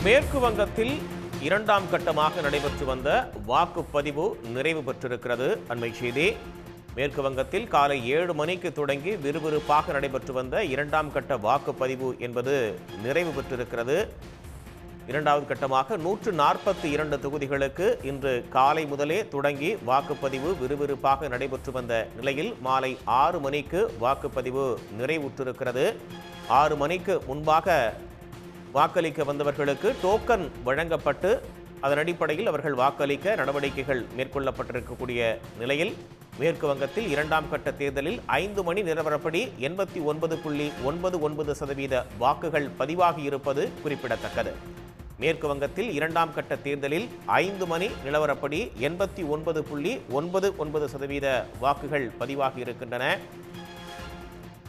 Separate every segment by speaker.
Speaker 1: மேற்கு வங்கத்தில் இரண்டாம் கட்டமாக நடைபெற்று வந்த வாக்குப்பதிவு நிறைவு பெற்றிருக்கிறது. அண்மை செய்தி. மேற்கு வங்கத்தில் காலை 7 மணிக்கு தொடங்கி விறுவிறுப்பாக நடைபெற்று வந்த இரண்டாம் கட்ட வாக்குப்பதிவு என்பது நிறைவு பெற்றிருக்கிறது. இரண்டாவது கட்டமாக 142 தொகுதிகளுக்கு இன்று காலை முதலே தொடங்கி வாக்குப்பதிவு விறுவிறுப்பாக நடைபெற்று வந்த நிலையில் மாலை 6 மணிக்கு வாக்குப்பதிவு நிறைவுற்றிருக்கிறது. 6 மணிக்கு முன்பாக வாக்களிக்க வந்தவர்களுக்கு டோக்கன் வழங்கப்பட்டு அதன் அடிப்படையில் அவர்கள் வாக்களிக்க நடவடிக்கைகள் மேற்கொள்ளப்பட்டிருக்கக்கூடிய நிலையில் மேற்கு வங்கத்தில் இரண்டாம் கட்ட தேர்தலில் 5 மணி நிலவரப்படி 89.99% வாக்குகள் வாக்குகள் இருப்பது குறிப்பிடத்தக்கது. மேற்கு வங்கத்தில் இரண்டாம் கட்ட தேர்தலில் 5 மணி நிலவரப்படி 89.99% வாக்குகள் பதிவாகி இருக்கின்றன.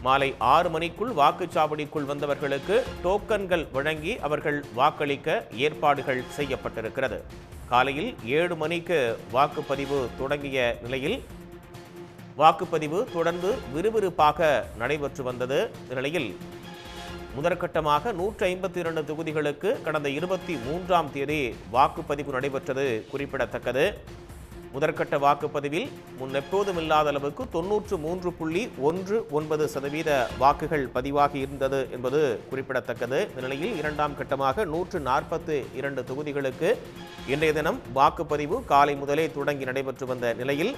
Speaker 1: மாலை 6 மணிக்குள் வாக்குச்சாவடிக்குள் வந்தவர்களுக்கு டோக்கன்கள் வழங்கி அவர்கள் வாக்களிக்க ஏற்பாடுகள் செய்யப்பட்டிருக்கிறது. காலையில் 7 மணிக்கு வாக்குப்பதிவு தொடங்கிய நிலையில் வாக்குப்பதிவு தொடர்ந்து விறுவிறுப்பாக நடைபெற்று வந்தது. நிலையில் முதற்கட்டமாக 152 தொகுதிகளுக்கு கடந்த 23ஆம் தேதி வாக்குப்பதிவு நடைபெற்றது குறிப்பிடத்தக்கது. முதற்கட்ட வாக்குப்பதிவில் முன்னெப்போதும் இல்லாத அளவுக்கு 93.19% வாக்குகள் பதிவாகி இருந்தது என்பது குறிப்பிடத்தக்கது. நிலையில் இரண்டாம் கட்டமாக 142 தொகுதிகளுக்கு இன்றைய தினம் வாக்குப்பதிவு காலை முதலே தொடங்கி நடைபெற்று வந்த நிலையில்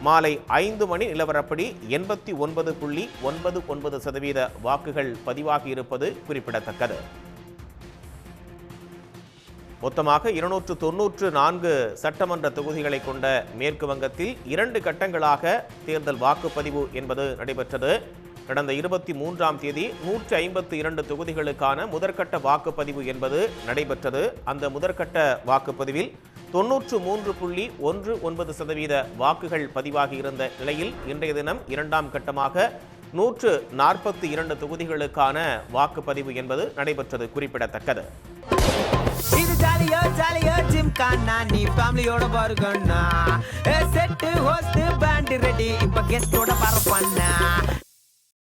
Speaker 1: மாலை 5 மணி நிலவரப்படி 89.99% வாக்குகள் பதிவாகி இருப்பது குறிப்பிடத்தக்கது. மொத்தமாக 294 சட்டமன்ற தொகுதிகளை கொண்ட மேற்கு வங்கத்தில் 2 கட்டங்களாக தேர்தல் வாக்குப்பதிவு என்பது நடைபெற்றது. கடந்த 23ஆம் தேதி 152 தொகுதிகளுக்கான முதற்கட்ட வாக்குப்பதிவு என்பது நடைபெற்றது. அந்த முதற்கட்ட வாக்குப்பதிவில் 93.19% வாக்குகள் பதிவாகி இருந்த நிலையில் இன்றைய தினம் இரண்டாம் கட்டமாக 142 தொகுதிகளுக்கான வாக்குப்பதிவு என்பது நடைபெற்றது குறிப்பிடத்தக்கது.
Speaker 2: இது ஜாலியோ ஜாலியோ ஜிம் கானா நீ ஃபேமிலியோட பாருங்கண்ணா செட்டு ஹோஸ்ட் பேண்ட் ரெடி இப்ப கெஸ்டோட பரப்பண்ணா